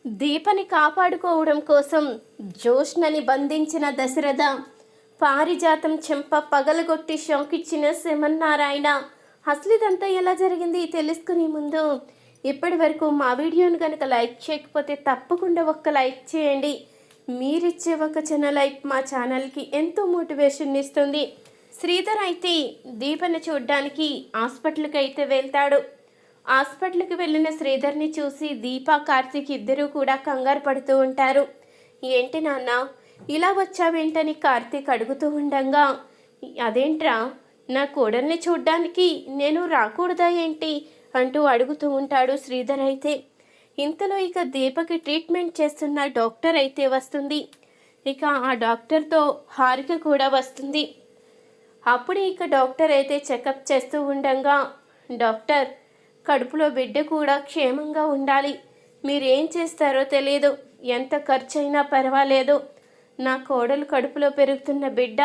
దీపని కాపాడుకోవడం కోసం జోష్నని బంధించిన దశరథ పారిజాతం చెంప పగలగొట్టి షాకిచ్చిన శ్రీమన్నారాయణ. అసలు ఇదంతా ఎలా జరిగింది తెలుసుకునే ముందు ఇప్పటి వరకు మా వీడియోని కనుక లైక్ చేయకపోతే తప్పకుండా ఒక్క లైక్ చేయండి. మీరిచ్చే ఒక చిన్న లైక్ మా ఛానల్కి ఎంతో మోటివేషన్ ఇస్తుంది. శ్రీధర్ అయితే దీపని చూడ్డానికి హాస్పిటల్కి అయితే వెళ్తాడు. హాస్పిటల్కి వెళ్ళిన శ్రీధర్ని చూసి దీప, కార్తీక్ ఇద్దరూ కూడా కంగారు పడుతూ ఉంటారు. ఏంటి నాన్న ఇలా వచ్చావేంటని కార్తీక్ అడుగుతూ ఉండగా, అదేంట్రా నా కోడల్ని చూడ్డానికి నేను రాకూడదా ఏంటి అంటూ అడుగుతూ ఉంటాడు శ్రీధర్. అయితే ఇంతలో ఇక దీపకి ట్రీట్మెంట్ చేస్తున్న డాక్టర్ అయితే వస్తుంది. ఇక ఆ డాక్టర్తో హారిక కూడా వస్తుంది. అప్పుడు ఇక డాక్టర్ అయితే చెకప్ చేస్తూ ఉండగా, డాక్టర్ కడుపులో బిడ్డ కూడా క్షేమంగా ఉండాలి. మీరేం చేస్తారో తెలియదు, ఎంత ఖర్చైనా పర్వాలేదు, నా కోడలు కడుపులో పెరుగుతున్న బిడ్డ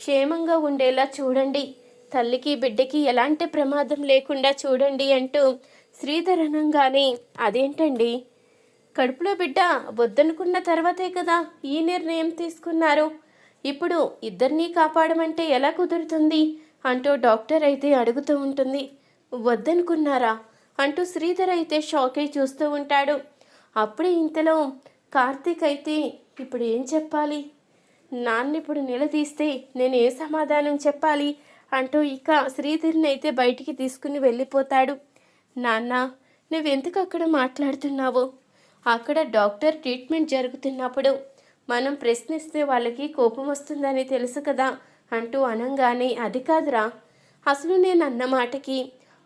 క్షేమంగా ఉండేలా చూడండి, తల్లికి బిడ్డకి ఎలాంటి ప్రమాదం లేకుండా చూడండి అంటూ శ్రీధర్ అనంగానే, అదేంటండి కడుపులో బిడ్డ వద్దనుకున్న తర్వాతే కదా ఈ నిర్ణయం తీసుకున్నారు, ఇప్పుడు ఇద్దరినీ కాపాడమంటే ఎలా కుదురుతుంది అంటూ డాక్టర్ అయితే అడుగుతూ ఉంటుంది. వద్దనుకున్నారా అంటూ శ్రీధర్ అయితే షాక్ అయి చూస్తూ ఉంటాడు. అప్పుడే ఇంతలో కార్తీక్ అయితే ఇప్పుడు ఏం చెప్పాలి, నాన్న ఇప్పుడు నిలదీస్తే నేను ఏ సమాధానం చెప్పాలి అంటూ ఇక శ్రీధర్ని అయితే బయటికి తీసుకుని వెళ్ళిపోతాడు. నాన్న నువ్వెందుకు అక్కడ మాట్లాడుతున్నావు, అక్కడ డాక్టర్ ట్రీట్మెంట్ జరుగుతున్నప్పుడు మనం ప్రశ్నిస్తే వాళ్ళకి కోపం వస్తుందని తెలుసు కదా అంటూ అనంగానే, అది కాదురా, అసలు నేను అన్న మాటకి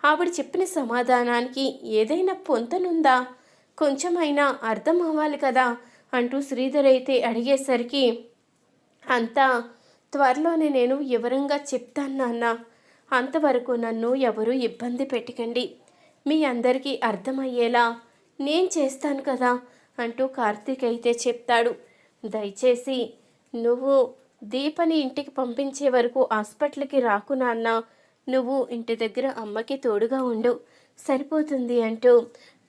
ఆవిడ చెప్పిన సమాధానానికి ఏదైనా పొంతనుందా, కొంచెమైనా అర్థం అవ్వాలి కదా అంటూ శ్రీధర్ అయితే అడిగేసరికి, అంతా త్వరలోనే నేను వివరంగా చెప్తాను నాన్న, అంతవరకు నన్ను ఎవరూ ఇబ్బంది పెట్టకండి, మీ అందరికీ అర్థమయ్యేలా నేను చేస్తాను కదా అంటూ కార్తీక్ అయితే చెప్తాడు. దయచేసి నువ్వు దీపని ఇంటికి పంపించే వరకు హాస్పిటల్కి రాకు నాన్న, నువ్వు ఇంటి దగ్గర అమ్మకి తోడుగా ఉండు సరిపోతుంది అంటూ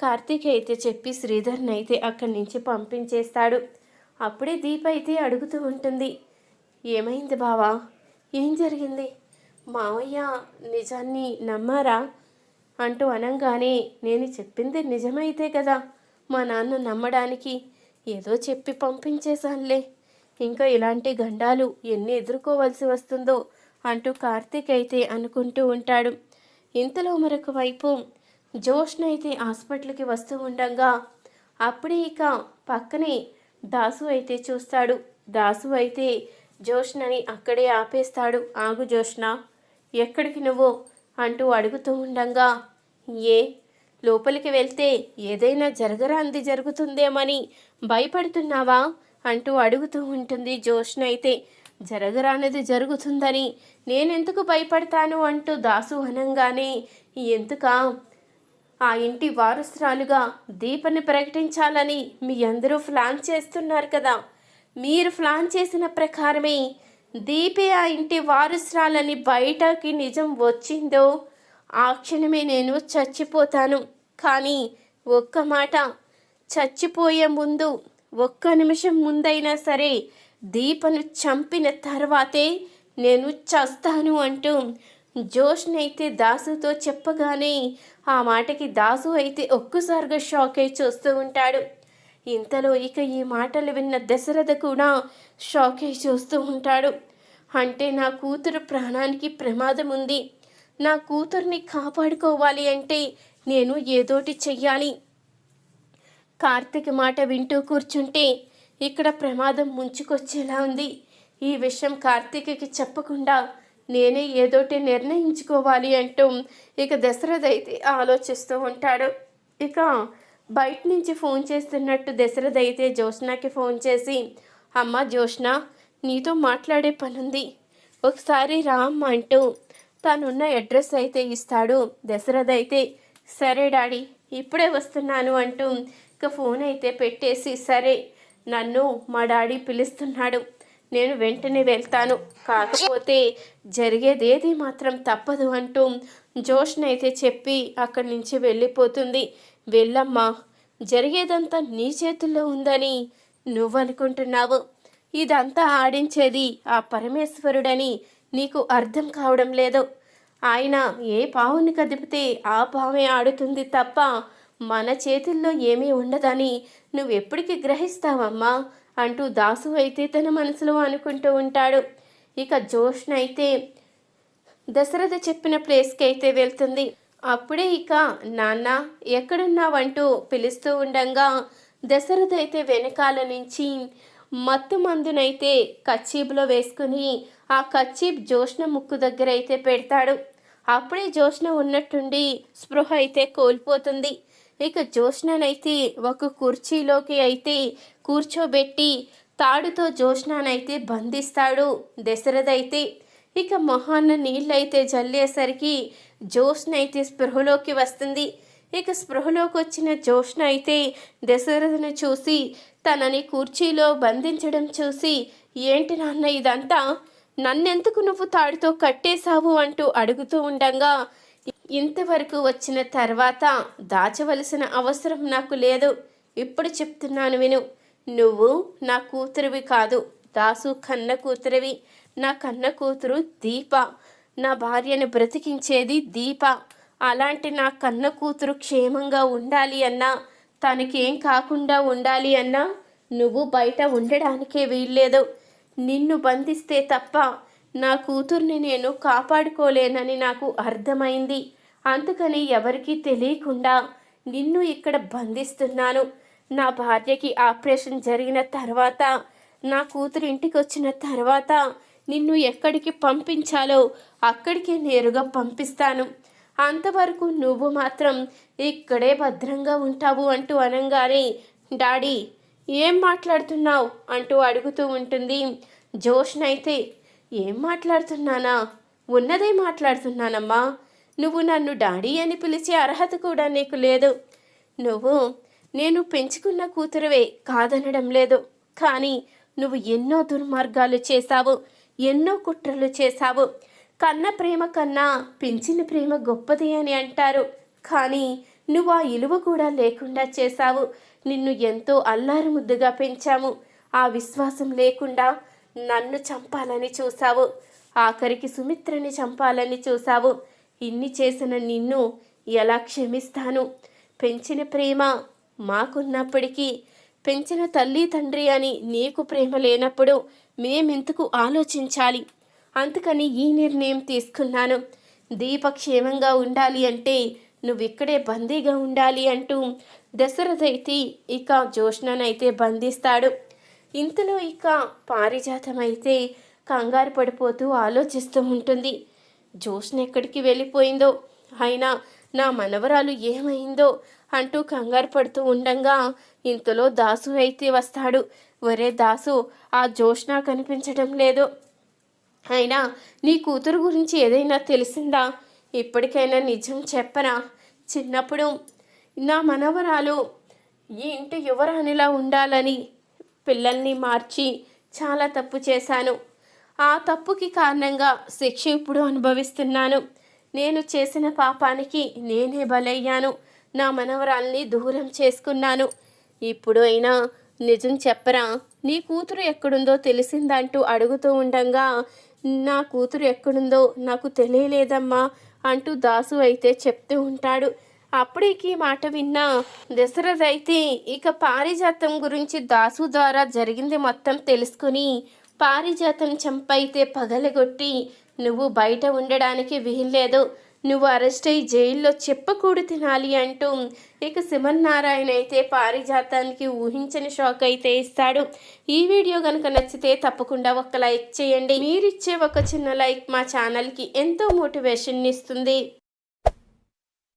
కార్తీక్ అయితే చెప్పి శ్రీధర్ని అయితే అక్కడి నుంచి పంపించేస్తాడు. అప్పుడే దీప అయితే అడుగుతూ ఉంటుంది, ఏమైంది బావా, ఏం జరిగింది, మావయ్య నిజాన్ని నమ్మారా అంటూ అనంగానే, నేను చెప్పింది నిజమైతే కదా మా నాన్న నమ్మడానికి, ఏదో చెప్పి పంపించేశానులే, ఇంకా ఇలాంటి గండాలు ఎన్ని ఎదుర్కోవాల్సి వస్తుందో అంటూ కార్తీక్ అయితే అనుకుంటూ ఉంటాడు. ఇంతలో మరొక వైపు జోష్న అయితే హాస్పిటల్కి వస్తూ ఉండగా అప్పుడే ఇక పక్కనే దాసు అయితే చూస్తాడు. దాసు అయితే జోష్నని అక్కడే ఆపేస్తాడు. ఆగు జోష్న, ఎక్కడికి నువ్వు అంటూ అడుగుతూ ఉండగా, ఏ లోపలికి వెళ్తే ఏదైనా జరగరాంది జరుగుతుందేమని భయపడుతున్నావా అంటూ అడుగుతూ ఉంటుంది జోష్న. అయితే జరగరానిది జరుగుతుందని నేనెందుకు భయపడతాను అంటూ దాసు అనంగానే, ఎందుకా ఆ ఇంటి వారసురాలుగా దీపని ప్రకటించాలని మీ అందరూ ప్లాన్ చేస్తున్నారు కదా, మీరు ప్లాన్ చేసిన ప్రకారమే దీపే ఆ ఇంటి వారసురాలని బయటకి నిజం వచ్చిందో ఆ క్షణమే నేను చచ్చిపోతాను, కానీ ఒక్క మాట, చచ్చిపోయే ముందు ఒక్క నిమిషం ముందైనా సరే దీపను చంపిన తర్వాతే నేను చస్తాను అంటూ జోష్ని అయితే దాసుతో చెప్పగానే ఆ మాటకి దాసు అయితే ఒక్కసారిగా షాక్ అయి చూస్తూ ఉంటాడు. ఇంతలో ఇక ఈ మాటలు విన్న దశరథ కూడా షాక్ అయి చూస్తూ ఉంటాడు. అంటే నా కూతురు ప్రాణానికి ప్రమాదం ఉంది, నా కూతుర్ని కాపాడుకోవాలి అంటే నేను ఏదోటి చెయ్యాలి, కార్తీక్ మాట వింటూ కూర్చుంటే ఇక్కడ ప్రమాదం ముంచుకొచ్చేలా ఉంది, ఈ విషయం కార్తీక్కి చెప్పకుండా నేనే ఏదోటి నిర్ణయించుకోవాలి అంటూ ఇక దశరథ అయితే ఆలోచిస్తూ ఉంటాడు. ఇక బయట నుంచి ఫోన్ చేస్తున్నట్టు దశరథ అయితే జోష్నాకి ఫోన్ చేసి, అమ్మ జోష్న, నీతో మాట్లాడే పనుంది, ఒకసారి రామ్ అంటూ తనున్న అడ్రస్ అయితే ఇస్తాడు. దశరథ అయితే సరే డాడీ ఇప్పుడే వస్తున్నాను అంటూ ఇక ఫోన్ అయితే పెట్టేసి, సరే నన్ను మా డాడీ పిలుస్తున్నాడు, నేను వెంటనే వెళ్తాను, కాకపోతే జరిగేదేది మాత్రం తప్పదు అంటూ జోష్న అయితే చెప్పి అక్కడి నుంచి వెళ్ళిపోతుంది. వెళ్ళమ్మా, జరిగేదంతా నీ చేతుల్లో ఉందని నువ్వనుకుంటున్నావు. ఇదంతా ఆడించేది ఆ పరమేశ్వరుడని నీకు అర్థం కావడం లేదు. ఆయన ఏ పావుని కదిపితే ఆ పావే ఆడుతుంది తప్ప మన చేతుల్లో ఏమీ ఉండదని నువ్వెప్పటికీ గ్రహిస్తావమ్మా అంటూ దాసు అయితే తన మనసులో అనుకుంటూ ఉంటాడు. ఇక జోష్న అయితే దశరథ చెప్పిన ప్లేస్కి అయితే వెళ్తుంది. అప్పుడే ఇక నాన్న ఎక్కడున్నావంటూ పిలుస్తూ ఉండంగా దశరథ అయితే వెనకాల నుంచి మత్తు మందునైతే కచ్చీపులో వేసుకుని ఆ కచ్చీప్ జోష్న ముక్కు దగ్గర అయితే పెడతాడు. అప్పుడే జోష్న ఉన్నట్టుండి స్పృహ అయితే కోల్పోతుంది. ఇక జోష్ననైతే ఒక కుర్చీలోకి అయితే కూర్చోబెట్టి తాడుతో జోష్ననైతే బంధిస్తాడు దశరథ అయితే. ఇక మొహాన్న నీళ్ళైతే జల్లేసరికి జోష్న అయితే స్పృహలోకి వస్తుంది. ఇక స్పృహలోకి వచ్చిన జోష్న అయితే దశరథను చూసి తనని కుర్చీలో బంధించడం చూసి, ఏంటి నాన్న ఇదంతా, నన్నెందుకు నువ్వు తాడుతో కట్టేశావు అంటూ అడుగుతూ ఉండగా, ఇంతవరకు వచ్చిన తర్వాత దాచవలసిన అవసరం నాకు లేదు. ఇప్పుడు చెప్తున్నాను విను. నువ్వు నా కూతురివి కాదు, దాసు కన్న కూతురివి. నా కన్న కూతురు దీప. నా భార్యను బ్రతికించేది దీప. అలాంటి నా కన్న కూతురు క్షేమంగా ఉండాలి అన్నా, తనకేం కాకుండా ఉండాలి అన్నా నువ్వు బయట ఉండడానికే వీల్లేదు. నిన్ను బంధిస్తే తప్ప నా కూతుర్ని నేను కాపాడుకోలేనని నాకు అర్థమైంది. అందుకని ఎవరికీ తెలియకుండా నిన్ను ఇక్కడ బంధిస్తున్నాను. నా భార్యకి ఆపరేషన్ జరిగిన తర్వాత, నా కూతురు ఇంటికి వచ్చిన తర్వాత నిన్ను ఎక్కడికి పంపించాలో అక్కడికి నేరుగా పంపిస్తాను. అంతవరకు నువ్వు మాత్రం ఇక్కడే భద్రంగా ఉంటావు అంటూ అనగానే, డాడీ ఏం మాట్లాడుతున్నావు అంటూ అడుగుతూ ఉంటుంది జోష్న అయితే. ఏం మాట్లాడుతున్నానా? ఉన్నదే మాట్లాడుతున్నానమ్మా. నువ్వు నన్ను డాడీ అని పిలిచే అర్హత కూడా నీకు లేదు. నువ్వు నేను పెంచుకున్న కూతురువే కాదనడం లేదు, కానీ నువ్వు ఎన్నో దుర్మార్గాలు చేశావు, ఎన్నో కుట్రలు చేశావు. కన్న ప్రేమ కన్నా పెంచిన ప్రేమ గొప్పది అని అంటారు, కానీ నువ్వు ఆ ఇలువ కూడా లేకుండా చేశావు. నిన్ను ఎంతో అల్లారు ముద్దుగా పెంచాము. ఆ విశ్వాసం లేకుండా నన్ను చంపాలని చూశావు. ఆఖరికి సుమిత్రని చంపాలని చూశావు. ఇన్ని చేసిన నిన్ను ఎలా క్షమిస్తాను? పెంచిన ప్రేమ మాకున్నప్పటికీ, పెంచిన తల్లి తండ్రి అని నీకు ప్రేమ లేనప్పుడు మేమెందుకు ఆలోచించాలి? అందుకని ఈ నిర్ణయం తీసుకున్నాను. దీప క్షేమంగా ఉండాలి అంటే నువ్వు ఇక్కడే బందీగా ఉండాలి అంటూ దశరథ అయితే ఇక జోష్ననైతే బంధిస్తాడు. ఇంతలో ఇక పారిజాతం అయితే కంగారు పడిపోతూ ఆలోచిస్తూ ఉంటుంది. జోష్న ఎక్కడికి వెళ్ళిపోయిందో, అయినా నా మనవరాలు ఏమైందో అంటూ కంగారు పడుతూ ఉండంగా ఇంతలో దాసు అయితే వస్తాడు. ఒరే దాసు, ఆ జోష్న కనిపించడం లేదు. అయినా నీ కూతురు గురించి ఏదైనా తెలిసిందా? ఇప్పటికైనా నిజం చెప్పరా? చిన్నప్పుడు నా మనవరాలు ఈ ఇంటి యువరాణిలా ఉండాలని పిల్లల్ని మార్చి చాలా తప్పు చేశాను. ఆ తప్పుకి కారణంగా శిక్ష ఇప్పుడు అనుభవిస్తున్నాను. నేను చేసిన పాపానికి నేనే బలయ్యాను. నా మనవరాల్ని దూరం చేసుకున్నాను. ఇప్పుడు అయినా నిజం చెప్పరా? నీ కూతురు ఎక్కడుందో తెలిసిందంటూ అడుగుతూ ఉండగా, నా కూతురు ఎక్కడుందో నాకు తెలియలేదమ్మా అంటూ దాసు అయితే చెప్తూ ఉంటాడు. అప్పటికి మాట విన్నా దశరథ అయితే ఇక పారిజాతం గురించి దాసు ద్వారా జరిగింది మొత్తం తెలుసుకుని, పారిజాతం చంపైతే పగలగొట్టి, నువ్వు బయట ఉండడానికి వీల్లేదు, నువ్వు అరెస్ట్ అయ్యి జైల్లో చెప్పకూడు తినాలి అంటూ ఇక శ్రీమన్నారాయణ అయితే పారిజాతానికి ఊహించని షాక్ అయితే ఇస్తాడు. ఈ వీడియో కనుక నచ్చితే తప్పకుండా ఒక లైక్ చేయండి. మీరిచ్చే ఒక చిన్న లైక్ మా ఛానల్కి ఎంతో మోటివేషన్ ఇస్తుంది.